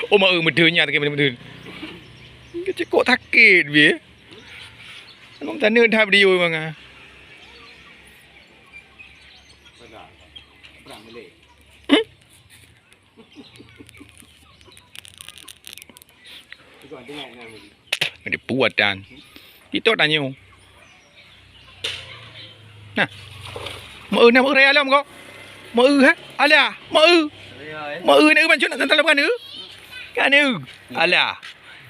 Oh mak medenya tak kena medun. Cekok takit dia. Abang tanda dah video bang ah. Perang boleh. Kau dengar nama dia. Dia puat dan. Kita tanya. Nah. Mau nak berai alam kau. Mau ha? Alah, mau. Mau nak macam nak tentang lepas ni. Kan ni. Alah.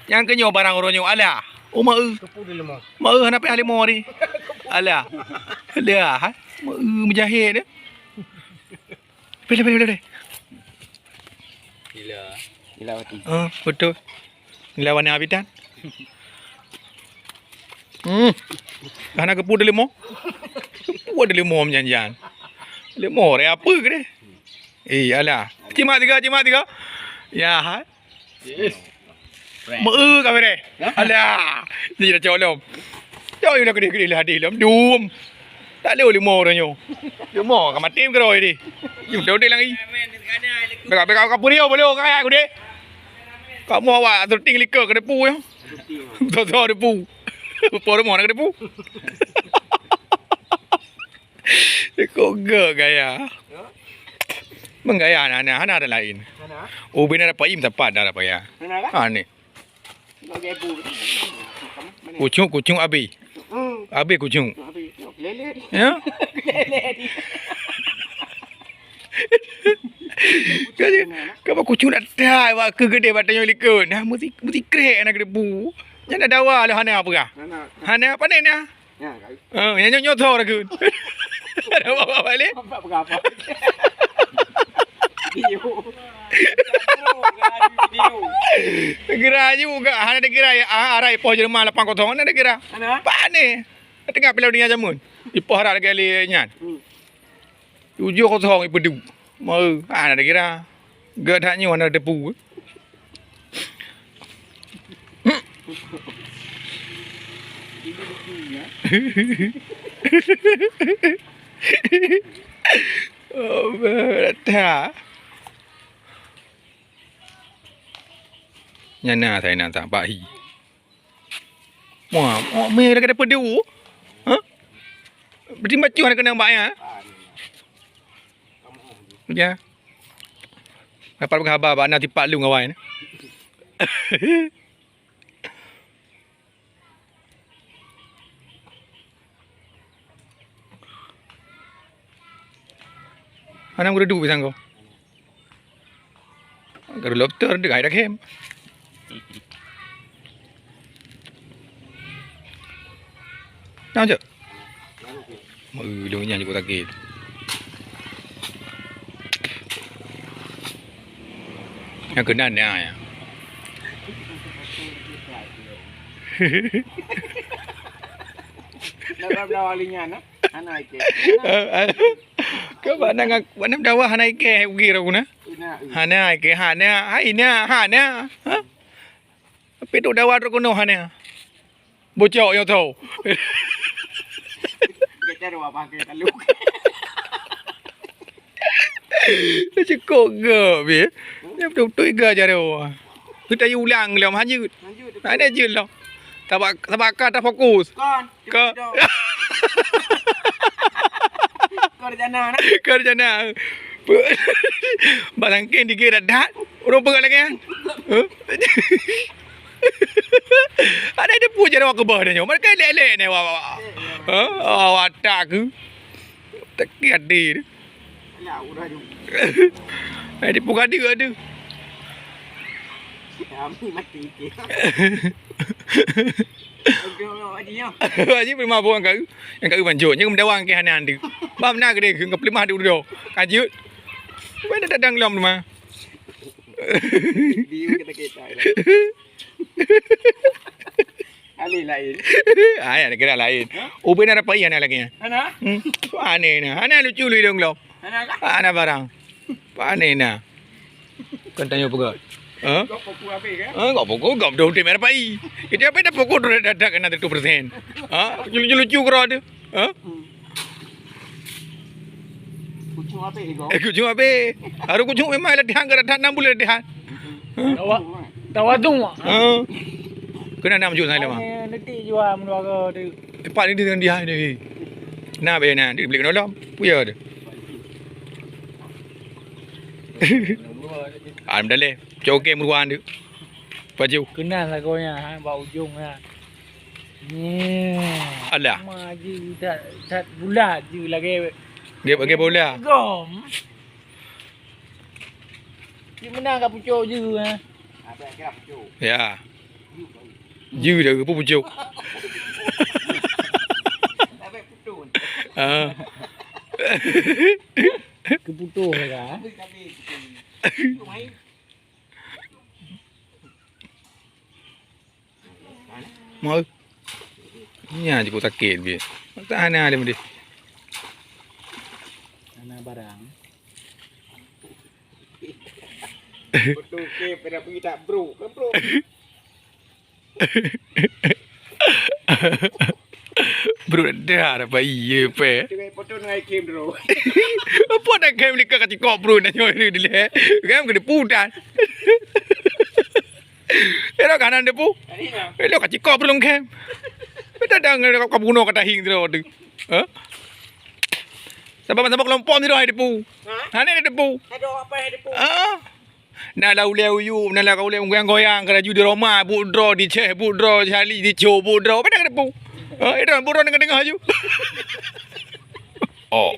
Yang kenyo barang orangnya alah. Oh mau. Kepu dia lemah. Mau nak pergi halimau ni. Alah. Alah ha. Mau menjahit dia. Boleh. Gila mati. Betul. Nilai warna habitat. Karena kepu dia lemah. Kepu dia lemah menjanjian. Lemah re apa ke dia? Alah. Cimak tiga. Ya ha. Yes. Mau kau re. Alah. Ni dah colom. Jauh nak gede lah hadir lam dum. Tak lewat lemah orangnya. Lemah kan mati ke roy dia. Jom dia lagi. Bekak kapur dia boleh kau aku dia. Kau mau awak terting likar ke depu ya? Betul depu. Por mau nak depu. Kau gaya. Menggaya anak ada lain. Oh benar apa im tepat dah apa ya? Ni. Kucing abi. Abi kucing. Lele. Ya? Kau kucing nak dah awak ke gede batanya likun. Nah mesti krek nak depu. Jangan dawa lah hana apa kah? Hana apa ni nah? Ya, yang nyoto dah kun. Ada apa balik? Apa? Gerak juga. Hana ada gerak ya. Arai poh Jerman 8-0 ada gerak. Pak ni. Tengah Piala Dunia jamun. Ipoh harap lagi ali nyan. 7-0 ipoh du. Mau ada gerak. Gedaknya warna depu. Oh, berata. Nyana saya nak tak bahi. Wah, me dah kena pedu. Ha? Berarti macam nak kena mbak ya? Ya. Dapat berkhabar abang nak tipak lu kawan. Anang udah duduk pisang kau. Garu lobster dia gaya dah kem. Nào chứ? Đường nhà của ta kì. Yang kena ni ya. Nak berapa linya nak? Anak ke. Các bạn đang vẫn đâu hanai ke ugi ra kuna. Hanai ke hana hana. Pedo dawa ro kono hana. Bocok yo tau. Kita ro apa ke taluk. Cekok ke be. Dia betul ke aja ro. Kita ulang lam hanya. Ada je lah. Tabak tak fokus. Kon. Ke. Kerjana. Barang ken dikira dah. Orang pegang lagi kan? Ada dia puja awak ke bawah dia. Mereka lelek ni awak. Awak tak ke? Tak kira. Ya, udah ju. Ada puga dia ada. Kami mati ke. Aji prima buang kau. Yang kau banjur nya mendawang ke hanan tu. Bam na ke dia ke pelimah tu dah. Kajut. Mana dadang lam tu mah. View kita. Ali lain. Ada kira lain. Ubin ada apa yang lagi? Ana? Aneh nah. Ana lucu lu dong lo. Ana ka? Ana barang. Aneh nah. Kan tanya apa? Kau pokok apa ke? Kau pokok kau dah udah merah pai. Kita apa dah pokok dah dah kena 2%. Lucu kau ada. Kucing apa ego? Kucing apa? Harus kucing memang latihan ke latihan 6 bulan latihan. Tawa tu ah. Kena nak maju saya mah. Nanti jual menua ke Pak ni dengan dia ni. Nah be nah, dia beli kena puya dia. Dah le. Coke meruan dia. Baju. kenal lah kau nya, bau ujung lah. Ni. Alah. Maju tak bulat je lagi. Dia bagi bola. Gom. Dia menang kat pucuk je ah. Apa kerap tu? Ya. Ju dah ke pucuk. Apa putun? Ah. Keputuh lah. Tapi tu main. Mau. Ni aja kau sakit dia. Tak ana dia. Anak barang. Betul ke pada pergi tak bro? Kan bro? Bro dah bayi pe. Dengan foto dengan game bro. Apa nak game ni kat kau bro nak nyoi dia. Game kena pudan. Era kanan dia pu. Ini lah. Elok kat kau bro game. Beda dang kau bunuh kata hing tu. Ha? Sebab kelompok ni dah dia pu. Ha ni dia pu. Ada apa yang ada pun? Ah. Nak lau leu yu, nak lau kau leu goyang-goyang kerana judi Roma, bu draw di Ceh, bu draw Charlie di Cho, bu draw. Apa nak ada pu? Itu bu draw dengar-dengar ju. Oh.